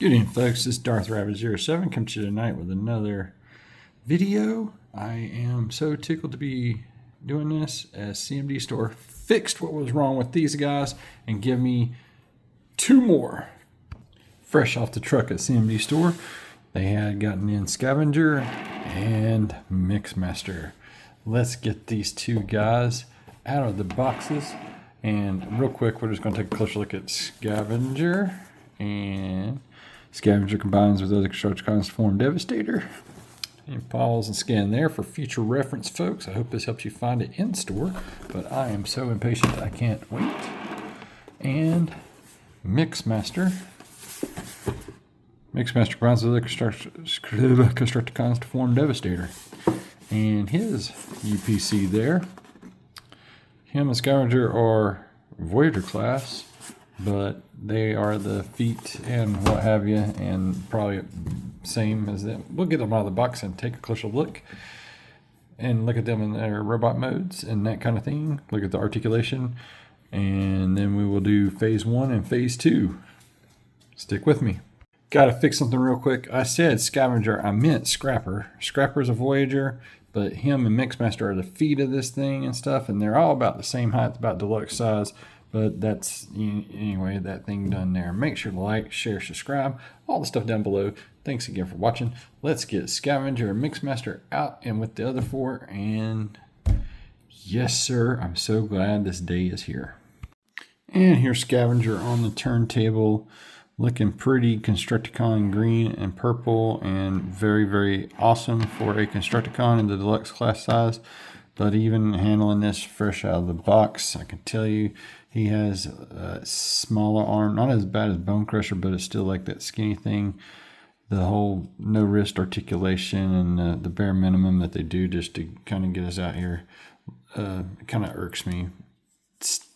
Good evening, folks. This is Darth Rabbit 07 coming to you tonight with another video. I am so tickled to be doing this as CMD Store fixed what was wrong with these guys and give me two more fresh off the truck at CMD Store. They had gotten in Scavenger and Mixmaster. Let's get these two guys out of the boxes. And real quick, we're just going to take a closer look at Scavenger. And Scavenger combines with other Constructicons to form Devastator. And pause and scan there for future reference, folks. I hope this helps you find it in store, but I am so impatient I can't wait. And Mixmaster. Mixmaster combines with other Constructicons to form Devastator. And his UPC there. Him and Scavenger are Voyager class, but they are the feet and what have you, and probably same as them. We'll get them out of the box and take a closer look and look at them in their robot modes and that kind of thing. Look at the articulation, and then we will do phase 1 and phase 2. Stick with me. Gotta fix something real quick. I said Scavenger, I meant Scrapper. Scrapper's a Voyager, but him and Mixmaster are the feet of this thing and stuff, and they're all about the same height, about deluxe size. But that's, anyway, that thing done there. Make sure to like, share, subscribe, all the stuff down below. Thanks again for watching. Let's get Scavenger and Mixmaster out and with the other four. And yes, sir, I'm so glad this day is here. And here's Scavenger on the turntable, looking pretty Constructicon green and purple, and very, very awesome for a Constructicon in the deluxe class size. But even handling this fresh out of the box, I can tell you he has a smaller arm. Not as bad as Bone Crusher, but it's still like that skinny thing. The whole no wrist articulation and the bare minimum that they do just to kind of get us out here kind of irks me.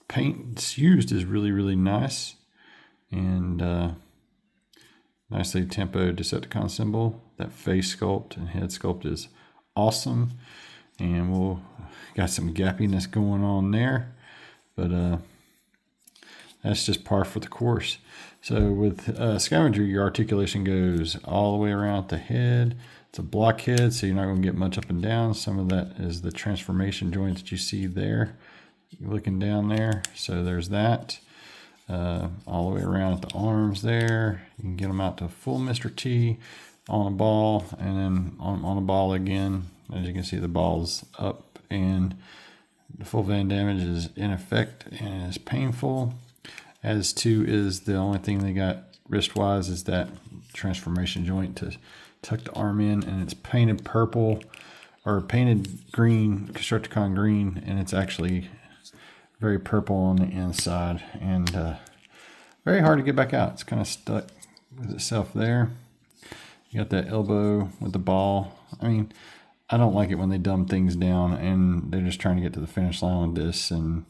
Paint it's used is really, really nice. And nicely tempoed Decepticon symbol. That face sculpt and head sculpt is awesome. And we'll got some gappiness going on there, but that's just par for the course. So with Scavenger, your articulation goes all the way around the head. It's a block head, so you're not going to get much up and down. Some of that is the transformation joint that you see there. You're looking down there, so there's that. All the way around at the arms there. You can get them out to full Mr. T on a ball, and then on a ball again. As you can see, the ball's up, and the full van damage is in effect and is painful. As to is the only thing they got wrist-wise is that transformation joint to tuck the arm in, and it's painted purple or painted green, Constructicon green, and it's actually very purple on the inside and very hard to get back out. It's kind of stuck with itself there. You got that elbow with the ball. I mean, I don't like it when they dumb things down and they're just trying to get to the finish line with this, and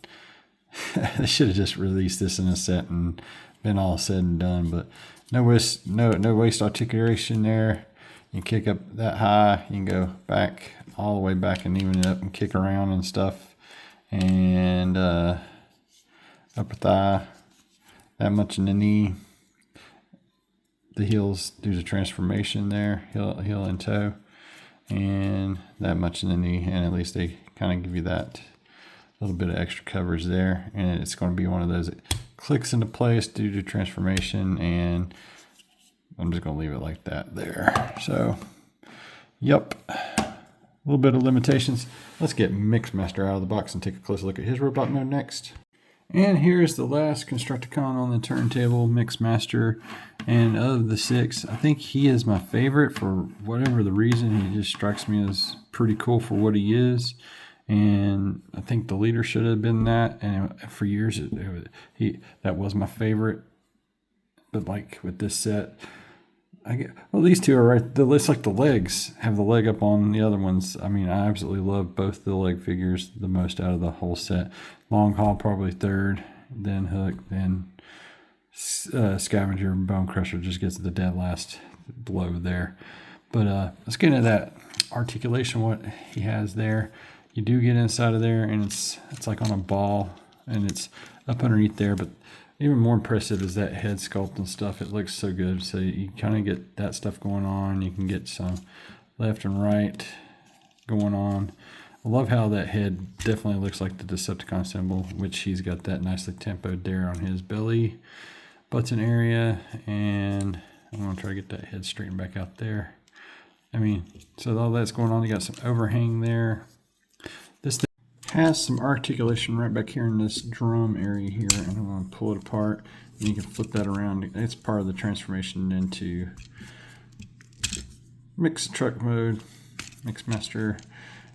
they should have just released this in a set and been all said and done. But no waist articulation there. You kick up that high, you can go back all the way back and even it up and kick around and stuff. And upper thigh, that much in the knee. The heels do the transformation there, heel and toe. And that much in the knee, and at least they kind of give you that little bit of extra coverage there, and it's going to be one of those that clicks into place due to transformation, and I'm just going to leave it like that there. So yep, a little bit of limitations. Let's get Mixmaster out of the box and take a closer look at his robot mode next. And here's the last Constructicon on the turntable, Mixmaster. And of the 6, I think he is my favorite for whatever the reason. He just strikes me as pretty cool for what he is. And I think the leader should have been that. And for years, that was my favorite. But like with this set, well, these two are right. It's like the legs have the leg up on the other ones. I mean, I absolutely love both the leg figures the most out of the whole set. Long Haul probably third, then Hook, then Scavenger. Bone Crusher just gets the dead last blow there. But let's get into that articulation, what he has there. You do get inside of there, and it's like on a ball, and it's up underneath there. But even more impressive is that head sculpt and stuff. It looks so good. So you kind of get that stuff going on. You can get some left and right going on. I love how that head definitely looks like the Decepticon symbol, which he's got that nicely tempoed there on his belly button area. And I'm going to try to get that head straightened back out there. I mean, so all that's going on. You got some overhang there. This thing has some articulation right back here in this drum area here, and I'm going to pull it apart, and you can flip that around. It's part of the transformation into mix truck mode, Mixmaster,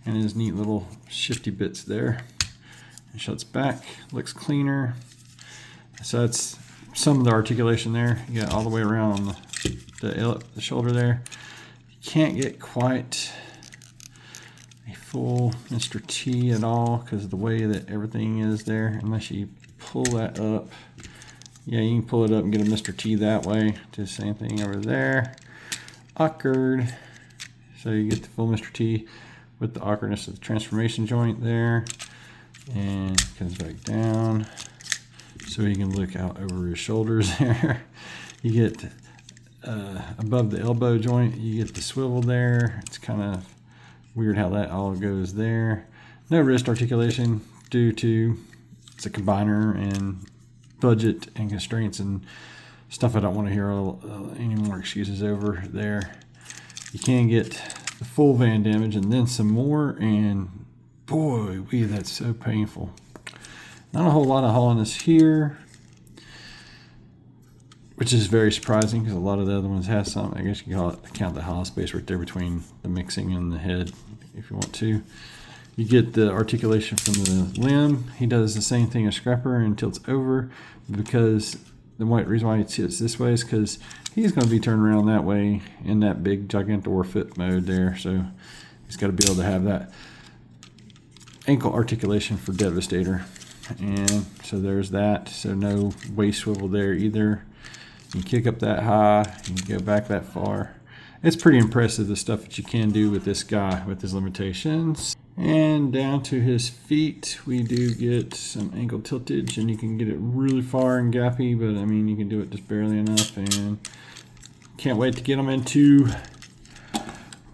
and his neat little shifty bits there. It shuts back, looks cleaner. So that's some of the articulation there. You got all the way around on the shoulder there. You can't get quite a full Mr. T at all because of the way that everything is there, unless you pull that up. Yeah, you can pull it up and get a Mr. T that way. Do the same thing over there. Awkward. So you get the full Mr. T with the awkwardness of the transformation joint there, and it comes back down so you can look out over his shoulders there. You get above the elbow joint, you get the swivel there. It's kind of weird how that all goes there. No wrist articulation due to it's a combiner and budget and constraints and stuff I don't want to hear any more excuses over there. You can get the full van damage and then some more, and boy, that's so painful. Not a whole lot of hollowness here, which is very surprising because a lot of the other ones have some. I guess you can count the hollow space right there between the mixing and the head if you want to. You get the articulation from the limb. He does the same thing as Scrapper and tilts over, because the reason why he sits this way is because he's going to be turned around that way in that big Gigantor foot mode there. So he's got to be able to have that ankle articulation for Devastator. And so there's that. So no waist swivel there either. You can kick up that high, you can go back that far. It's pretty impressive, the stuff that you can do with this guy with his limitations. And down to his feet, we do get some ankle tiltage, and you can get it really far and gappy, but I mean, you can do it just barely enough. And can't wait to get them into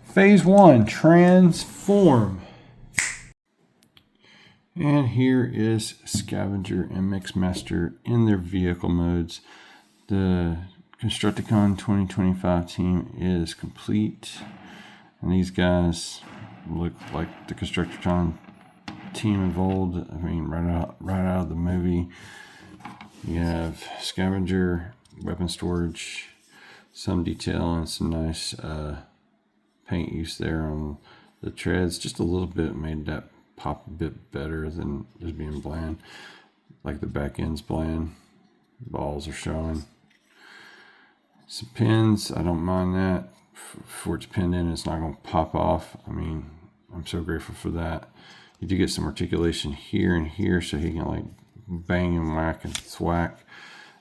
phase 1, transform. And here is Scavenger and Mixmaster in their vehicle modes. The Constructicon 2025 team is complete, and these guys look like the Constructicon team of old. I mean, right out of the movie. You have Scavenger, weapon storage, some detail, and some nice paint use there on the treads. Just a little bit made that pop a bit better than just being bland. Like the back end's bland. Balls are showing. Some pins, I don't mind that. Before it's pinned in, it's not going to pop off. I mean, I'm so grateful for that. You do get some articulation here and here, so he can like bang and whack and thwack.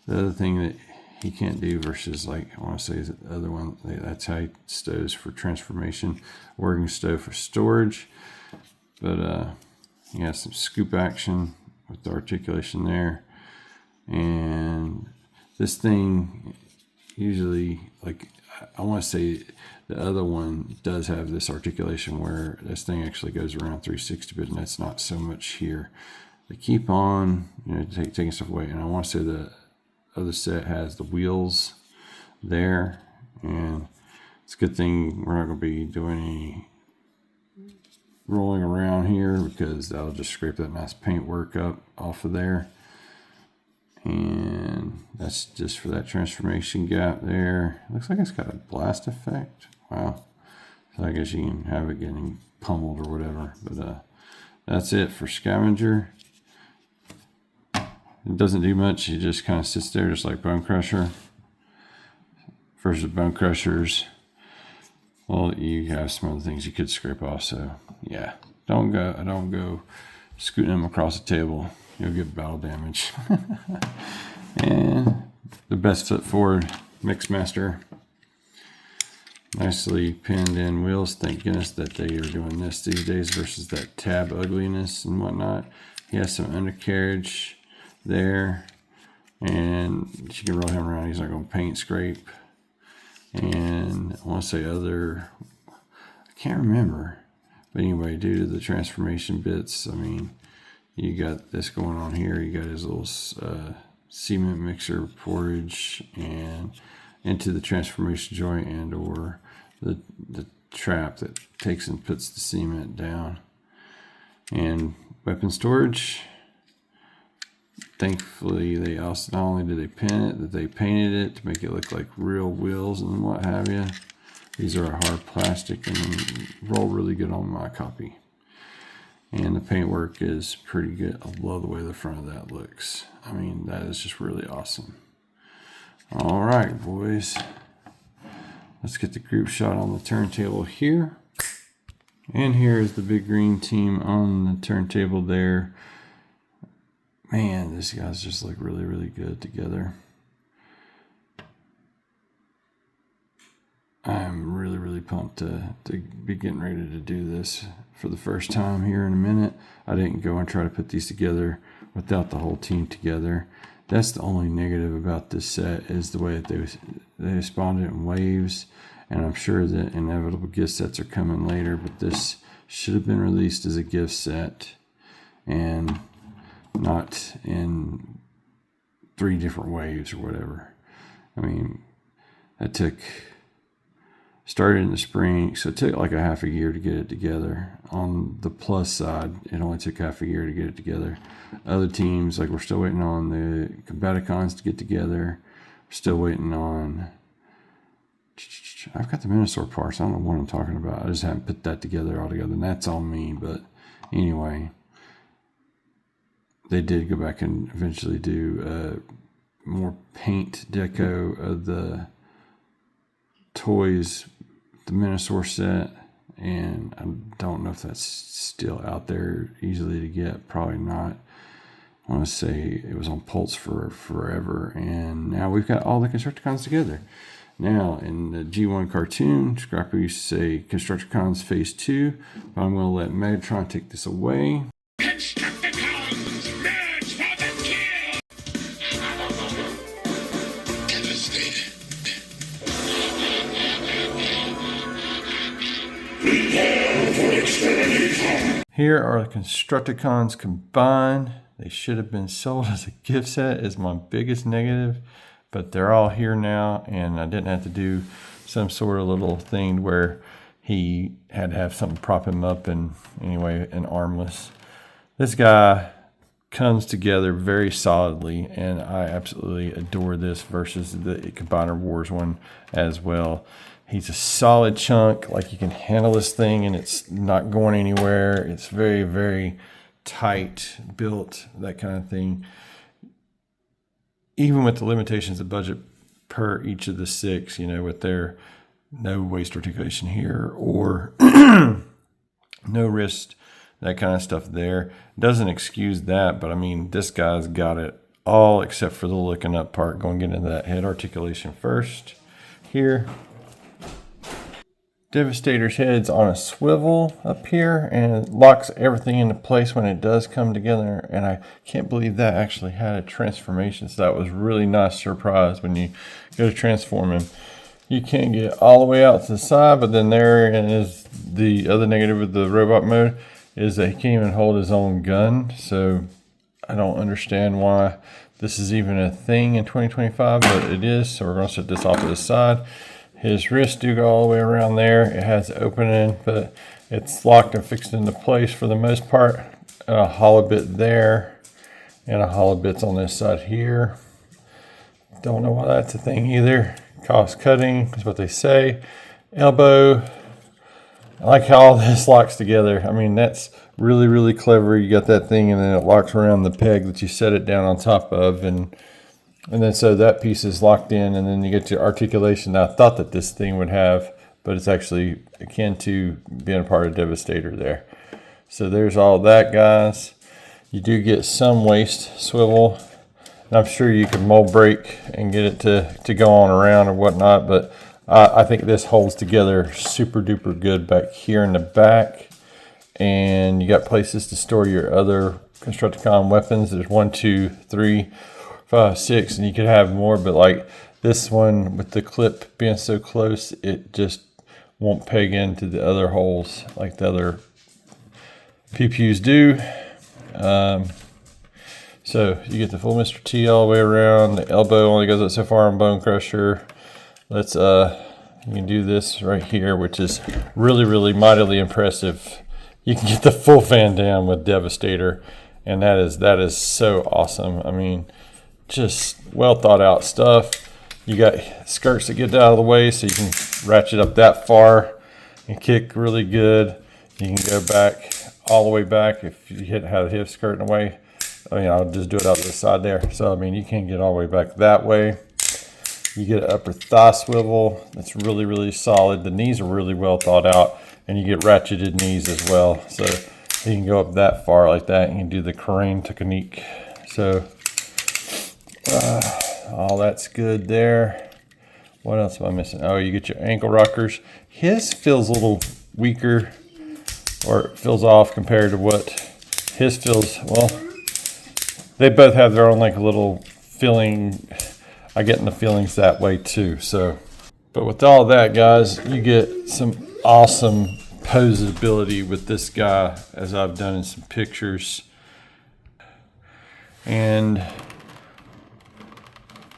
The other thing that he can't do versus, like, I want to say is the other one, that's how he stows for transformation, working stow for storage. But he has some scoop action with the articulation there. And this thing usually, like, I want to say the other one does have this articulation where this thing actually goes around 360, but that's not so much here. They keep on, taking stuff away. And I want to say the other set has the wheels there, and it's a good thing we're not going to be doing any rolling around here, because that'll just scrape that nice paint work up off of there. And that's just for that transformation gap there. Looks like it's got a blast effect. Wow. So I guess you can have it getting pummeled or whatever. But that's it for Scavenger. It doesn't do much. It just kind of sits there just like Bone Crusher. Versus Bone Crushers, well, you have some other things you could scrape off. So yeah, don't go scooting them across the table. You'll get battle damage. And the best foot forward Mixmaster. Nicely pinned in wheels. Thank goodness that they are doing this these days versus that tab ugliness and whatnot. He has some undercarriage there. And you can roll him around. He's not going to paint scrape. And I want to say I can't remember. But anyway, due to the transformation bits, I mean, you got this going on here. You got his little cement mixer porridge and into the transformation joint and or the trap that takes and puts the cement down. And weapon storage. Thankfully, they also not only did they pin it, that they painted it to make it look like real wheels and what have you. These are hard plastic and roll really good on my copy. And the paintwork is pretty good. I love the way the front of that looks. I mean, that is just really awesome. All right, boys. Let's get the group shot on the turntable here. And here is the big green team on the turntable there. Man, these guys just look really, really good together. I'm really, really pumped to be getting ready to do this for the first time here in a minute. I didn't go and try to put these together without the whole team together. That's the only negative about this set is the way that they spawned it in waves. And I'm sure that inevitable gift sets are coming later, but this should have been released as a gift set and not in 3 different waves or whatever. I mean, that started in the spring, so it took like a half a year to get it together. On the plus side, it only took half a year to get it together. Other teams, like we're still waiting on the Constructicons to get together. We're still waiting on... I've got the Minosaur parts. I don't know what I'm talking about. I just haven't put that together all together, and that's on me. But anyway, they did go back and eventually do more paint deco of the toys, the Minosaur set, and I don't know if that's still out there easily to get. Probably not. I want to say it was on Pulse for forever, and now we've got all the Constructicons together. Now, in the G1 cartoon, Scrapper used to say Constructicons Phase 2, but I'm going to let Megatron take this away. Constructicons, merge for the kill! Devastator. Prepare for extermination! Here are the Constructicons combined. They should have been sold as a gift set, is my biggest negative. But they're all here now, and I didn't have to do some sort of little thing where he had to have something prop him up and anyway, and armless. This guy comes together very solidly, and I absolutely adore this versus the Combiner Wars one as well. He's a solid chunk, like you can handle this thing and it's not going anywhere. It's very, very tight built, that kind of thing. Even with the limitations of budget per each of the 6, you know, with their no waist articulation here or no wrist, that kind of stuff there. Doesn't excuse that, but I mean, this guy's got it all except for the looking up part. Going to get into that head articulation first here. Devastator's head's on a swivel up here and it locks everything into place when it does come together, and I can't believe that actually had a transformation, so that was really nice surprise when you go to transform him. You can't get all the way out to the side, but then there is the other negative of the robot mode is that he can't even hold his own gun, so I don't understand why this is even a thing in 2025, but it is, so we're going to set this off to the side. His wrists do go all the way around there. It has an opening, but it's locked and fixed into place for the most part. A hollow bit there, and a hollow bit's on this side here. Don't know why that's a thing either. Cost cutting is what they say. Elbow. I like how all this locks together. I mean, that's really, really clever. You got that thing, and then it locks around the peg that you set it down on top of, and then so that piece is locked in, and then you get your articulation. Now, I thought that this thing would have, but it's actually akin to being a part of Devastator there. So there's all that, guys. You do get some waist swivel, and I'm sure you can mold break and get it to go on around or whatnot, but I think this holds together super duper good back here in the back. And you got places to store your other Constructicon weapons. There's 1, 2, 3, 5, 6, and you could have more, but like this one with the clip being so close, it just won't peg into the other holes like the other PPUs do. So you get the full Mr. T all the way around. The elbow only goes up so far on Bone Crusher. Let's you can do this right here, which is really, really mightily impressive. You can get the full Van Dam with Devastator, and that is so awesome. I mean, just well thought out stuff. You got skirts that get out of the way, so you can ratchet up that far and kick really good. You can go back all the way back if you have the hip skirting away. I mean, I'll just do it out to the side there. So I mean, you can get all the way back that way. You get an upper thigh swivel that's really, really solid. The knees are really well thought out, and you get ratcheted knees as well. So you can go up that far like that, and you can do the crane technique. So all that's good there. What else am I missing? Oh, you get your ankle rockers. His feels a little weaker, or it feels off compared to what his feels. Well, they both have their own like little feeling. I get in the feelings that way too. So, but with all that, guys, you get some awesome posability with this guy, as I've done in some pictures. And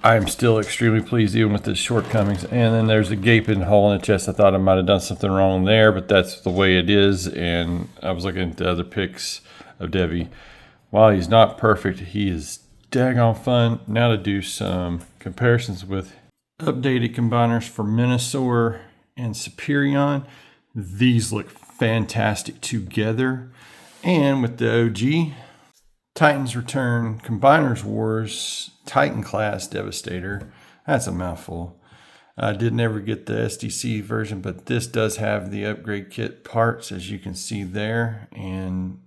I am still extremely pleased even with the shortcomings. And then there's a gaping hole in the chest. I thought I might have done something wrong there, but that's the way it is. And I was looking at the other pics of Devi. While he's not perfect, he is daggone fun. Now to do some comparisons with updated combiners for Minosaur and Superion. These look fantastic together. And with the OG Titans Return Combiners Wars Titan class Devastator. That's a mouthful. I did never get the SDC version, but this does have the upgrade kit parts, as you can see there. And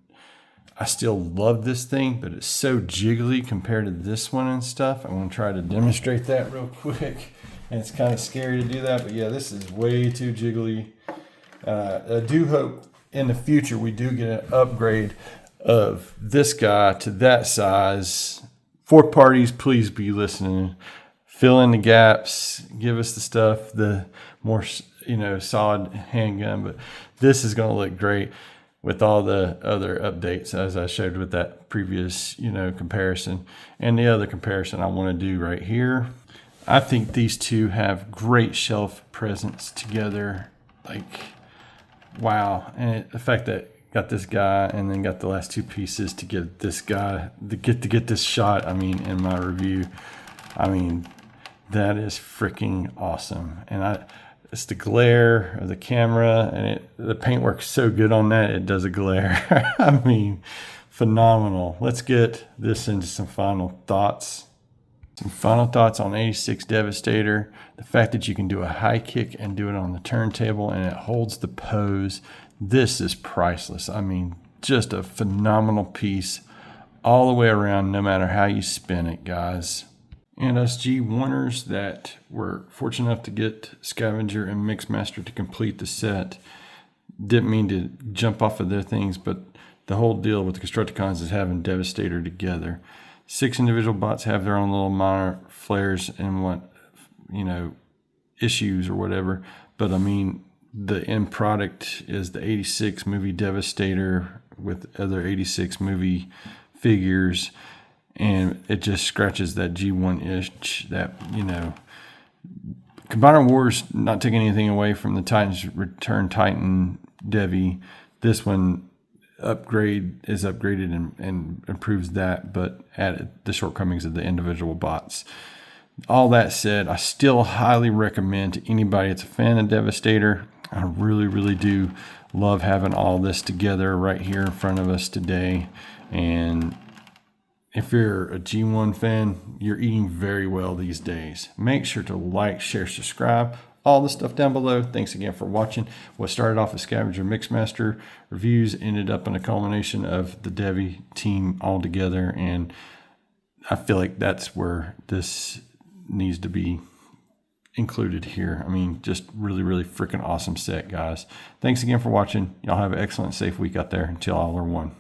I still love this thing, but it's so jiggly compared to this one and stuff. I'm going to try to demonstrate that real quick. And it's kind of scary to do that, but yeah, this is way too jiggly. I do hope in the future we do get an upgrade of this guy to that size. 4 parties, please be listening. Fill in the gaps. Give us the stuff, the more solid handgun. But this is going to look great with all the other updates, as I showed with that previous comparison. And the other comparison I want to do right here. I think these two have great shelf presence together. Like, wow. And the fact that got this guy and then got the last 2 pieces to get this guy to get this shot. I mean, in my review, I mean, that is freaking awesome. And it's the glare of the camera, and the paintwork's so good on that it does a glare. I mean, phenomenal. Let's get this into some final thoughts. Some final thoughts on 86 Devastator. The fact that you can do a high kick and do it on the turntable and it holds the pose. This is priceless. I mean, just a phenomenal piece all the way around, no matter how you spin it, guys. And us G1ers that were fortunate enough to get Scavenger and Mixmaster to complete the set, didn't mean to jump off of their things, but the whole deal with the Constructicons is having Devastator together. 6 individual bots have their own little minor flares and issues or whatever, but I mean, the end product is the 86 movie Devastator with other 86 movie figures, and it just scratches that G1 itch that, Combiner Wars, not taking anything away from the Titans Return Titan Devi. This one is upgraded and improves that, but added the shortcomings of the individual bots. All that said, I still highly recommend to anybody that's a fan of Devastator. I really, really do love having all this together right here in front of us today. And if you're a G1 fan, you're eating very well these days. Make sure to like, share, subscribe, all the stuff down below. Thanks again for watching. What started off as Scavenger Mixmaster reviews ended up in a culmination of the Devi team all together. And I feel like that's where this needs to be included here. I mean, just really, really freaking awesome set, guys. Thanks again for watching. Y'all have an excellent, safe week out there. Until all are one.